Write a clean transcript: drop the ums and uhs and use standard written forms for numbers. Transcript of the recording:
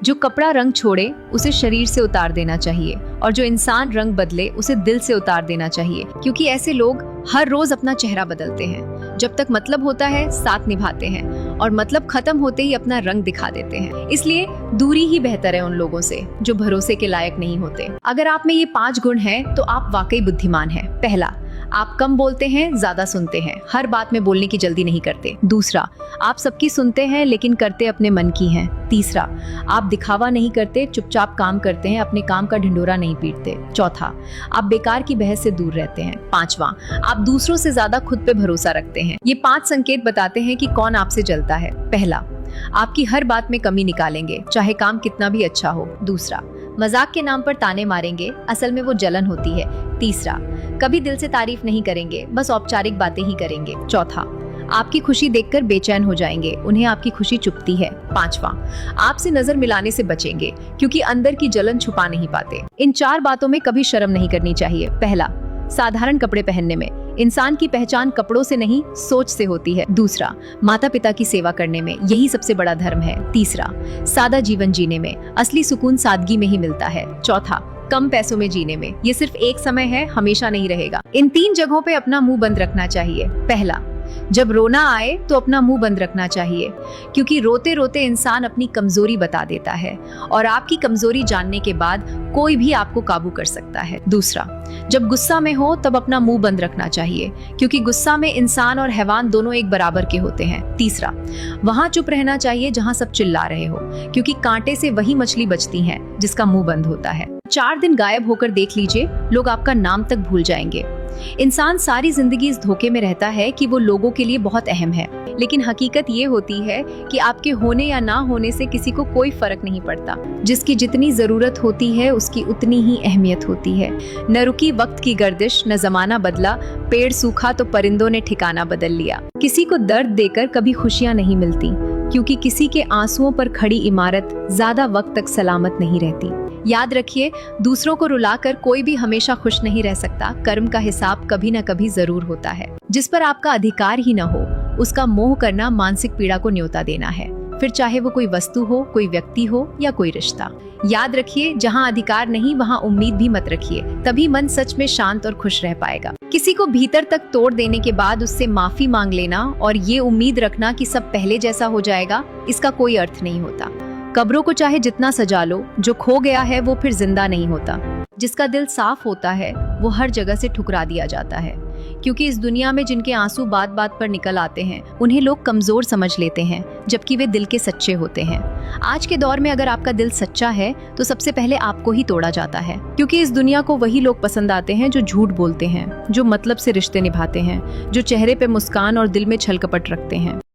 जो कपड़ा रंग छोड़े उसे शरीर से उतार देना चाहिए और जो इंसान रंग बदले उसे दिल से उतार देना चाहिए, क्योंकि ऐसे लोग हर रोज अपना चेहरा बदलते हैं। जब तक मतलब होता है साथ निभाते हैं और मतलब खत्म होते ही अपना रंग दिखा देते हैं। इसलिए दूरी ही बेहतर है उन लोगों से जो भरोसे के लायक नहीं होते। अगर आप में ये 5 गुण हैं तो आप वाकई बुद्धिमान हैं। पहला, आप कम बोलते हैं, ज्यादा सुनते हैं, हर बात में बोलने की जल्दी नहीं करते। दूसरा, आप सबकी सुनते हैं लेकिन करते अपने मन की हैं। तीसरा, आप दिखावा नहीं करते, चुपचाप काम करते हैं, अपने काम का ढिंढोरा नहीं पीटते। चौथा, आप बेकार की बहस से दूर रहते हैं। पांचवा, आप दूसरों से ज्यादा खुद पे भरोसा रखते हैं। ये 5 संकेत बताते हैं कि कौन आपसे जलता है। पहला, आपकी हर बात में कमी निकालेंगे, चाहे काम कितना भी अच्छा हो। दूसरा, मजाक के नाम पर ताने मारेंगे, असल में वो जलन होती है। तीसरा, कभी दिल से तारीफ नहीं करेंगे, बस औपचारिक बातें ही करेंगे। चौथा, आपकी खुशी देखकर बेचैन हो जाएंगे, उन्हें आपकी खुशी चुभती है। पांचवा, आपसे नजर मिलाने से बचेंगे क्योंकि अंदर की जलन छुपा नहीं पाते। इन 4 बातों में कभी शर्म नहीं करनी चाहिए। पहला, साधारण कपड़े पहनने में, इंसान की पहचान कपड़ों से नहीं सोच से होती है। दूसरा, माता पिता की सेवा करने में, यही सबसे बड़ा धर्म है। तीसरा, सादा जीवन जीने में, असली सुकून सादगी में ही मिलता है। चौथा, कम पैसों में जीने में, ये सिर्फ एक समय है, हमेशा नहीं रहेगा। इन 3 जगहों पे अपना मुंह बंद रखना चाहिए। पहला, जब रोना आए तो अपना मुंह बंद रखना चाहिए, क्योंकि रोते रोते इंसान अपनी कमजोरी बता देता है और आपकी कमजोरी जानने के बाद कोई भी आपको काबू कर सकता है। दूसरा, जब गुस्सा में हो तब अपना मुंह बंद रखना चाहिए, क्योंकि गुस्सा में इंसान और हैवान दोनों एक बराबर के होते हैं। तीसरा, वहां चुप रहना चाहिए जहां सब चिल्ला रहे हो, क्योंकि कांटे से वही मछली बचती है जिसका मुंह बंद होता है। 4 दिन गायब होकर देख लीजिए, लोग आपका नाम तक भूल जाएंगे। इंसान सारी जिंदगी इस धोखे में रहता है कि वो लोगों के लिए बहुत अहम है, लेकिन हकीकत ये होती है कि आपके होने या ना होने से किसी को कोई फर्क नहीं पड़ता। जिसकी जितनी जरूरत होती है उसकी उतनी ही अहमियत होती है। न रुकी वक्त की गर्दिश, न जमाना बदला, पेड़ सूखा तो परिंदों ने ठिकाना बदल लिया। किसी को दर्द देकर कभी खुशियां नहीं मिलती, क्योंकि किसी के आंसुओं पर खड़ी इमारत ज्यादा वक्त तक सलामत नहीं रहती। याद रखिए, दूसरों को रुलाकर कोई भी हमेशा खुश नहीं रह सकता। कर्म का हिसाब कभी न कभी जरूर होता है। जिस पर आपका अधिकार ही न हो उसका मोह करना मानसिक पीड़ा को न्योता देना है, फिर चाहे वो कोई वस्तु हो, कोई व्यक्ति हो या कोई रिश्ता। याद रखिए, जहाँ अधिकार नहीं वहाँ उम्मीद भी मत रखिए, तभी मन सच में शांत और खुश रह पाएगा। किसी को भीतर तक तोड़ देने के बाद उससे माफी मांग लेना और ये उम्मीद रखना कि सब पहले जैसा हो जाएगा, इसका कोई अर्थ नहीं होता। कब्रों को चाहे जितना सजा लो, जो खो गया है वो फिर जिंदा नहीं होता। जिसका दिल साफ होता है वो हर जगह से ठुकरा दिया जाता है, क्योंकि इस दुनिया में जिनके आंसू बात बात पर निकल आते हैं उन्हें लोग कमजोर समझ लेते हैं, जबकि वे दिल के सच्चे होते हैं। आज के दौर में अगर आपका दिल सच्चा है तो सबसे पहले आपको ही तोड़ा जाता है, क्योंकि इस दुनिया को वही लोग पसंद आते हैं जो झूठ बोलते हैं, जो मतलब से रिश्ते निभाते हैं, जो चेहरे पे मुस्कान और दिल में छल कपट रखते हैं।